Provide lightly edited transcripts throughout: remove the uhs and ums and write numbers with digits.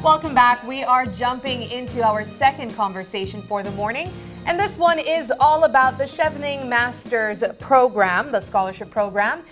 Welcome back. We are jumping into our second conversation for the morning. And this one is all about the Chevening Masters program, the scholarship program.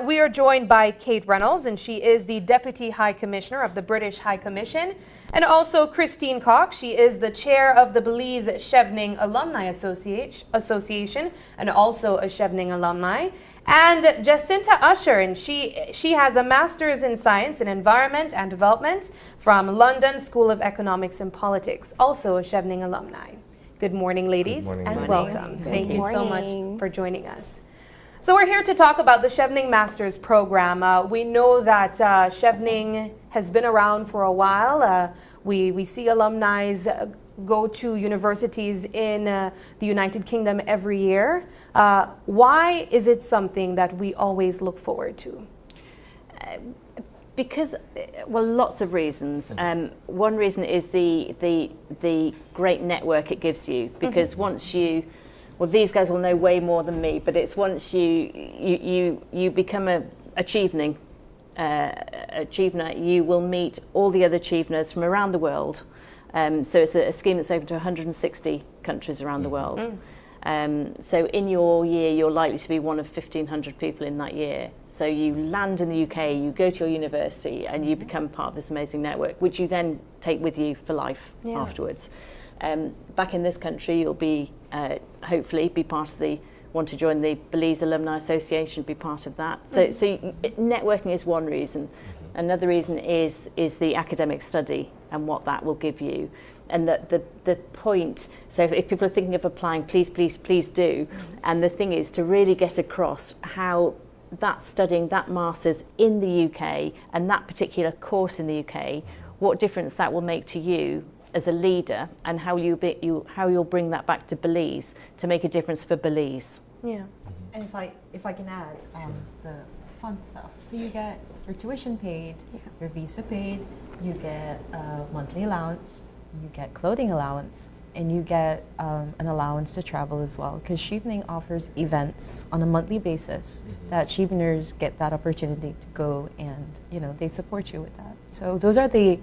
We are joined by Kate Reynolds, and she is the Deputy High Commissioner of the British High Commission. And also Christine Cox, she is the chair of the Belize Chevening Alumni Association, and also a Chevening alumni. And Jacinta Usher, and she has a Master's in Science in Environment and Development from London School of Economics and Politics, also a Chevening alumni. Good morning, ladies, and welcome. Thank you so much for joining us. So we're here to talk about the Chevening Masters program. We know that Chevening has been around for a while. We see alumni go to universities in the United Kingdom every year. Why is it something that we always look forward to? Because, well, lots of reasons. One reason is the great network it gives you. Because once you, well, these guys will know way more than me, but it's once you become a Chevening achiever, you will meet all the other Cheveners from around the world. So it's a scheme that's open to 160 countries around the world. So in your year, you're likely to be one of 1,500 people in that year. So you land in the UK, you go to your university, and you become part of this amazing network, which you then take with you for life afterwards. Back in this country, you'll be, hopefully, be part of want to join the Belize Alumni Association, be part of that. So networking is one reason. Another reason is the academic study and what that will give you. And the point, so if people are thinking of applying, please do. And the thing is to really get across how that studying that Masters in the UK and that particular course in the UK, what difference that will make to you as a leader, and how you'll bring that back to Belize to make a difference for Belize. Yeah. And if I can add the fun stuff. So you get your tuition paid, your visa paid, you get a monthly allowance, you get clothing allowance, and you get an allowance to travel as well, because Chevening offers events on a monthly basis that Cheveners get that opportunity to go, and they support you with that. So those are the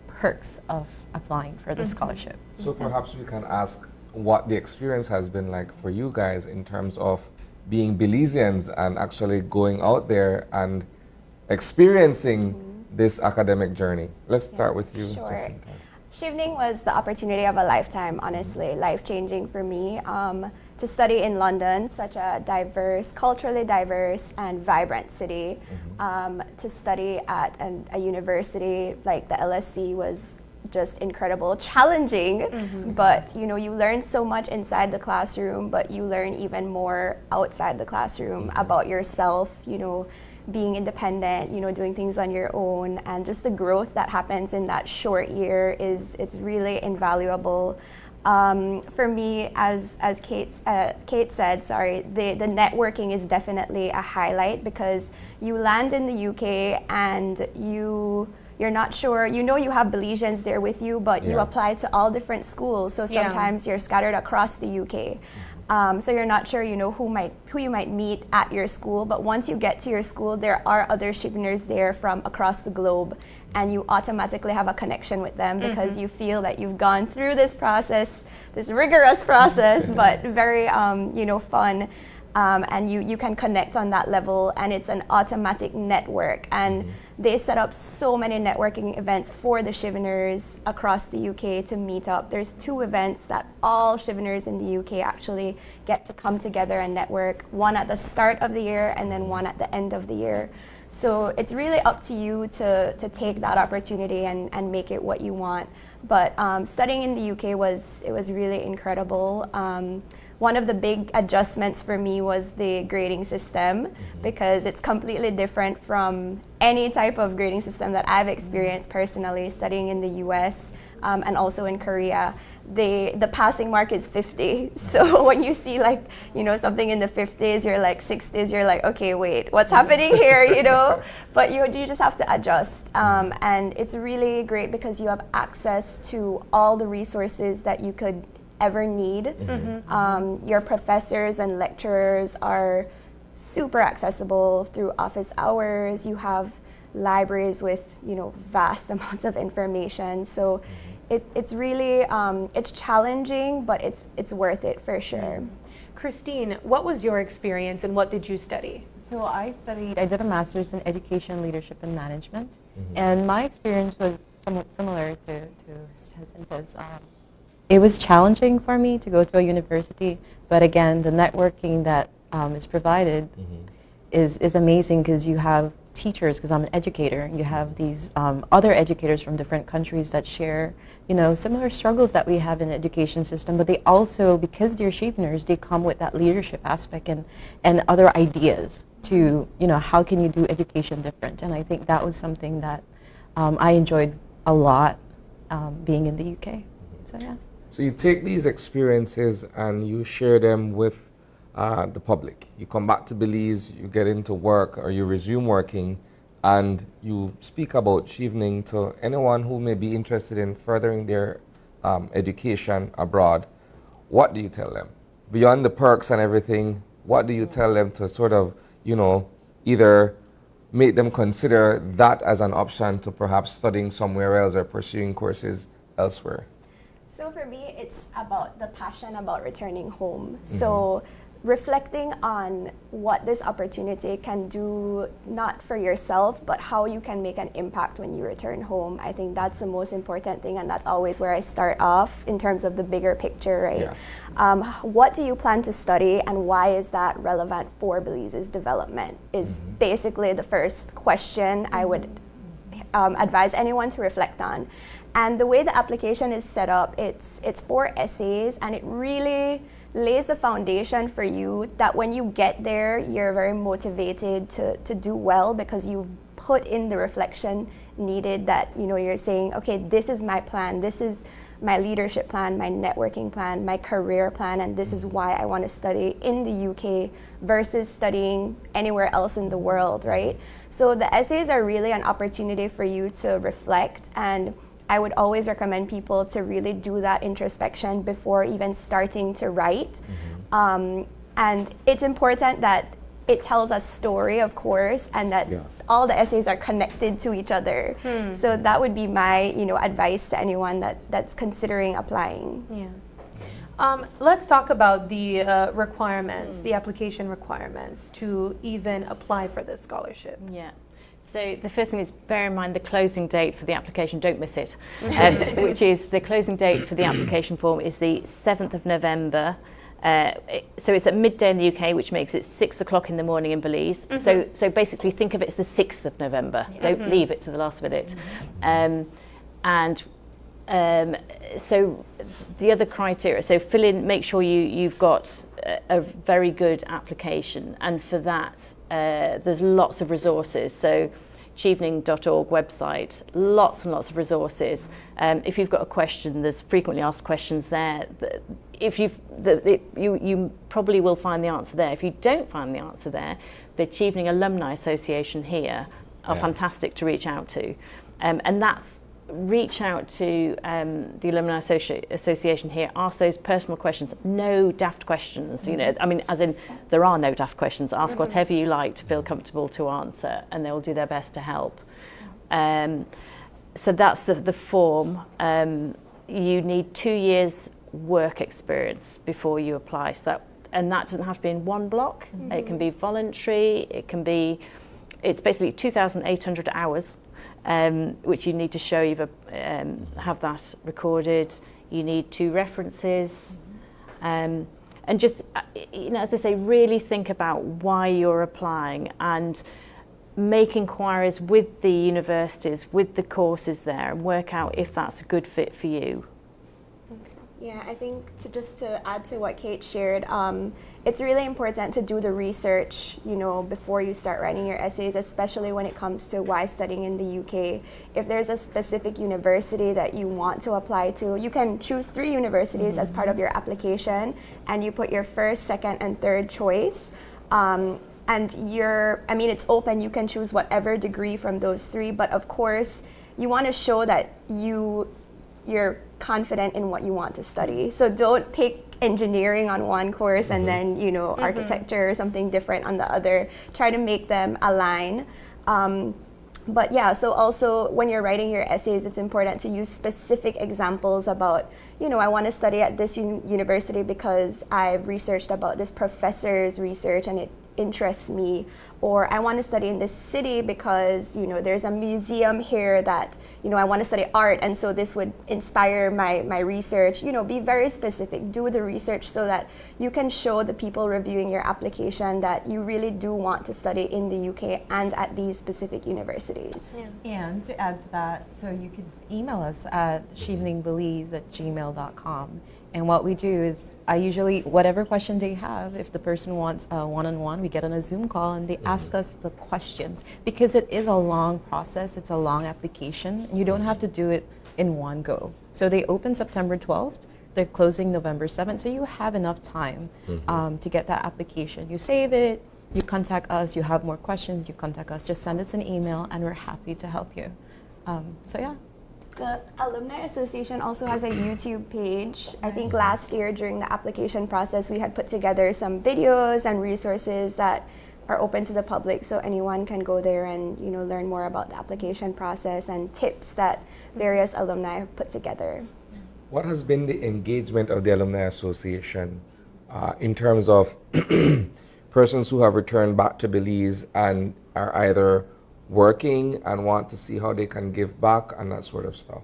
perks of applying for the scholarship. So perhaps we can ask what the experience has been like for you guys in terms of being Belizeans and actually going out there and experiencing this academic journey. Let's start with you, Jacinta. Chevening was the opportunity of a lifetime, honestly, life-changing for me. To study in London, such a culturally diverse and vibrant city. To study at a university like the LSE was just incredible, challenging, but you learn so much inside the classroom, but you learn even more outside the classroom about yourself, being independent, doing things on your own, and just the growth that happens in that short year it's really invaluable. For me, as Kate said, the networking is definitely a highlight, because you land in the UK and you're not sure, you have Belizeans there with you, but you apply to all different schools, so sometimes you're scattered across the UK. So you're not sure, who you might meet at your school, but once you get to your school, there are other Cheveners there from across the globe, and you automatically have a connection with them because you feel that you've gone through this process, this rigorous process, but very, fun. And you can connect on that level, and it's an automatic network. And they set up so many networking events for the Cheveners across the UK to meet up. There's 2 events that all Cheveners in the UK actually get to come together and network, one at the start of the year and then one at the end of the year. So it's really up to you to take that opportunity and make it what you want. But studying in the UK was really incredible. One of the big adjustments for me was the grading system, because it's completely different from any type of grading system that I've experienced personally studying in the US and also in Korea. The passing mark is 50. So when you see something in the 50s, you're like 60s, you're like, okay, wait, what's happening here, But you just have to adjust. And it's really great because you have access to all the resources that you could ever need. Your professors and lecturers are super accessible through office hours. You have libraries with, you know, vast amounts of information. So it's really, it's challenging, but it's worth it for sure. Christine, what was your experience and what did you study? So I did a master's in education, leadership, and management. And my experience was somewhat similar to Jacinta's. It was challenging for me to go to a university, but again, the networking that is provided is amazing, because you have teachers, because I'm an educator, you have these other educators from different countries that share, you know, similar struggles that we have in the education system, but they also, because they're Cheveners, they come with that leadership aspect and other ideas to, you know, how can you do education different? And I think that was something that I enjoyed a lot being in the UK. So yeah. So you take these experiences and you share them with the public. You come back to Belize, you get into work, or you resume working, and you speak about Chevening to anyone who may be interested in furthering their education abroad. What do you tell them? Beyond the perks and everything, what do you tell them to sort of, you know, either make them consider that as an option to perhaps studying somewhere else or pursuing courses elsewhere? So for me, it's about the passion about returning home. So reflecting on what this opportunity can do, not for yourself, but how you can make an impact when you return home. I think that's the most important thing, and that's always where I start off in terms of the bigger picture, right? Yeah. What do you plan to study, and why is that relevant for Belize's development is basically the first question I would advise anyone to reflect on. And the way the application is set up, it's 4 essays, and it really lays the foundation for you that when you get there, you're very motivated to do well, because you've put in the reflection needed, that, you know, you're saying, okay, this is my plan, this is my leadership plan, my networking plan, my career plan, and this is why I want to study in the UK versus studying anywhere else in the world, right? So the essays are really an opportunity for you to reflect, and I would always recommend people to really do that introspection before even starting to write. And it's important that it tells a story, of course, and that all the essays are connected to each other. So that would be my, you know, advice to anyone that's considering applying. Yeah. Let's talk about the requirements, the application requirements to even apply for this scholarship. Yeah. So the first thing is, bear in mind the closing date for the application, don't miss it, which is the closing date for the application form is the 7th of November. So it's at midday in the UK, which makes it 6 o'clock in the morning in Belize. So basically think of it as the 6th of November. Don't leave it to the last minute. So the other criteria, so fill in, make sure you've got a very good application, and for that there's lots of resources. So chevening.org website, lots and lots of resources. If you've got a question, there's frequently asked questions there. If you probably will find the answer there. If you don't find the answer there, the Chevening Alumni Association here are fantastic to reach out to, and that's reach out to the Alumni Association here, ask those personal questions, no daft questions, you know, I mean, as in there are no daft questions, ask whatever you like to feel comfortable to answer, and they'll do their best to help. So that's the form. You need 2 years work experience before you apply, so that doesn't have to be in one block. It can be voluntary, it's basically 2,800 hours, which you need to show have that recorded. You need 2 references, and just, you know, as I say, really think about why you're applying and make inquiries with the universities, with the courses there, and work out if that's a good fit for you. Yeah, I think to add to what Kate shared, it's really important to do the research, you know, before you start writing your essays, especially when it comes to why studying in the UK. If there's a specific university that you want to apply to, you can choose 3 universities as part of your application, and you put your first, second, and third choice. And it's open, you can choose whatever degree from those 3, but of course, you want to show that you're confident in what you want to study. So don't pick engineering on one course and then, you know, architecture or something different on the other. Try to make them align. But yeah, so also when you're writing your essays, it's important to use specific examples about, you know, I want to study at this university because I've researched about this professor's research and it interests me, or I want to study in this city because, you know, there's a museum here that, you know, I want to study art, and so this would inspire my research. You know, be very specific, do the research so that you can show the people reviewing your application that you really do want to study in the UK and at these specific universities. And to add to that, so you could email us at cheveningbelize@gmail.com. And what we do is, I usually, whatever question they have, if the person wants a one-on-one, we get on a Zoom call and they ask us the questions. Because it is a long process, it's a long application, and you don't have to do it in one go. So they open September 12th, they're closing November 7th, so you have enough time to get that application. You save it, you contact us, you have more questions, you contact us, just send us an email and we're happy to help you. So yeah. The Alumni Association also has a YouTube page. I think last year during the application process, we had put together some videos and resources that are open to the public, so anyone can go there and, you know, learn more about the application process and tips that various alumni have put together. What has been the engagement of the Alumni Association in terms of persons who have returned back to Belize and are either working and want to see how they can give back and that sort of stuff?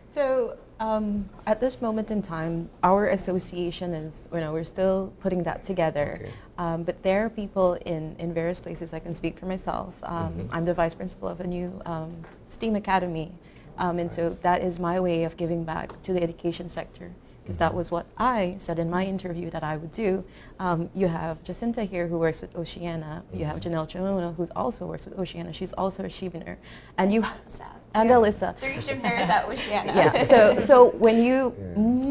So at this moment in time, our association is, you know, we're still putting that together. Okay. But there are people in various places. I can speak for myself. I'm the vice principal of a new STEAM academy. And so that is my way of giving back to the education sector, because that was what I said in my interview that I would do. You have Jacinta here who works with Oceana. You have Janelle Chilona who also works with Oceana. She's also a Chevener. And you and Alyssa. 3 Cheveners at Oceana. Yeah. So when you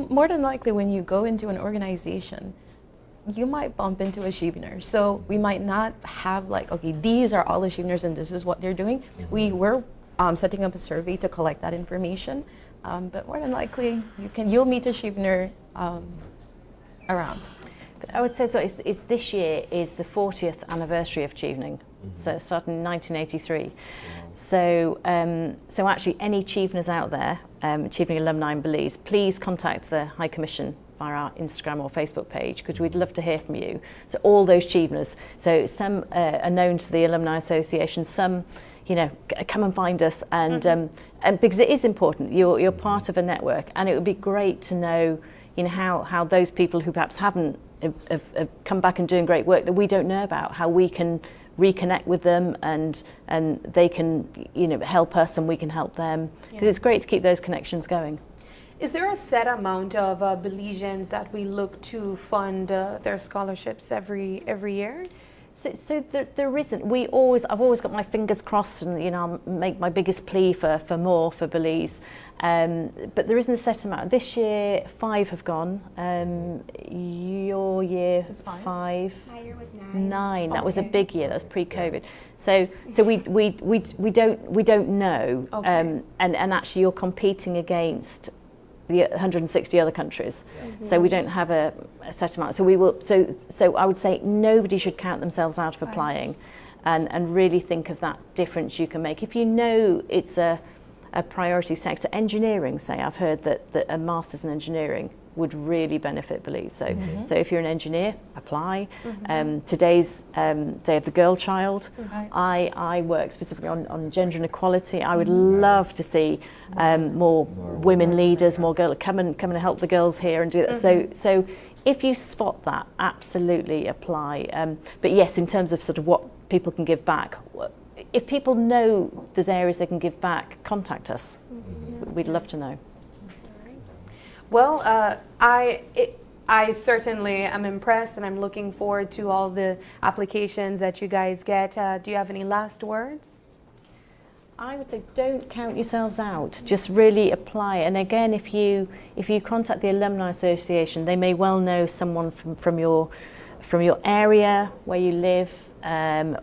more than likely when you go into an organization, you might bump into a Chevener. So we might not have like, okay, these are all the Cheveners and this is what they're doing. We were setting up a survey to collect that information. But more than likely, you'll meet a Chevener around. But I would say so. It's this year is the 40th anniversary of Chevening, so it started in 1983. So actually, any Cheveners out there, Chevening alumni in Belize, please contact the High Commission via our Instagram or Facebook page, because we'd love to hear from you. So all those Cheveners. So some are known to the Alumni Association, some, you know, come and find us, and because it is important, you're part of a network, and it would be great to know, you know, how those people who perhaps haven't have come back and doing great work that we don't know about, how we can reconnect with them, and they can, you know, help us and we can help them, because it's great to keep those connections going. Is there a set amount of Belizeans that we look to fund their scholarships every year? So there isn't. I've always got my fingers crossed, and, you know, I'll make my biggest plea for more for Belize. But there isn't a set amount. This year, 5 have gone. Your year Was 5? 5. My year was 9. 9. That was a big year. That was pre-COVID. So we don't know. Okay. And actually, you're competing against the 160 other countries, so we don't have a set amount. So we will. So I would say nobody should count themselves out of applying, and really think of that difference you can make. If you know it's a priority sector, engineering, say, I've heard that a master's in engineering would really benefit Belize. So if you're an engineer, apply. Today's Day of the Girl Child. I work specifically on gender inequality. I would love to see more women leaders, more girls come and help the girls here and do that. So if you spot that, absolutely apply. But yes, in terms of sort of what people can give back, if people know there's areas they can give back, contact us. We'd love to know. Well, I certainly am impressed, and I'm looking forward to all the applications that you guys get. Do you have any last words? I would say don't count yourselves out. Just really apply. And again, if you contact the Alumni Association, they may well know someone from your area where you live,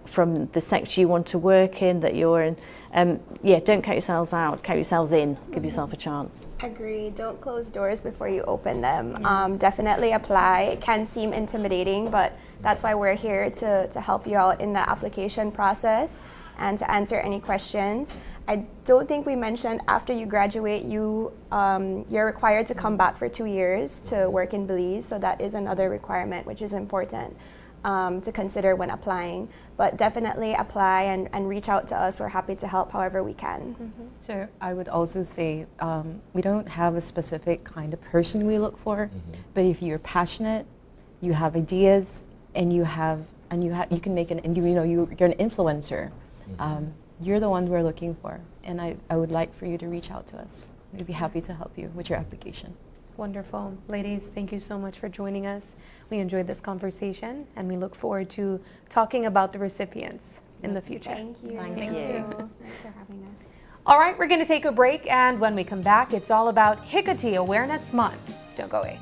from the sector you want to work in, that you're in. Don't count yourselves out. Count yourselves in. Give yourself a chance. Agree. Don't close doors before you open them. Definitely apply. It can seem intimidating, but that's why we're here to help you out in the application process. and to answer any questions. I don't think we mentioned after you graduate, you're required to come back for 2 years to work in Belize. So that is another requirement, which is important to consider when applying. But definitely apply and reach out to us. We're happy to help however we can. So I would also say we don't have a specific kind of person we look for, but if you're passionate, you have ideas, and you can make you're an influencer. You're the one we're looking for, and I would like for you to reach out to us. We'd be happy to help you with your application. Wonderful. Ladies, thank you so much for joining us. We enjoyed this conversation, and we look forward to talking about the recipients in the future. Thank you. Thank you. Thanks for having us. All right, we're going to take a break, and when we come back, it's all about Hecate Awareness Month. Don't go away.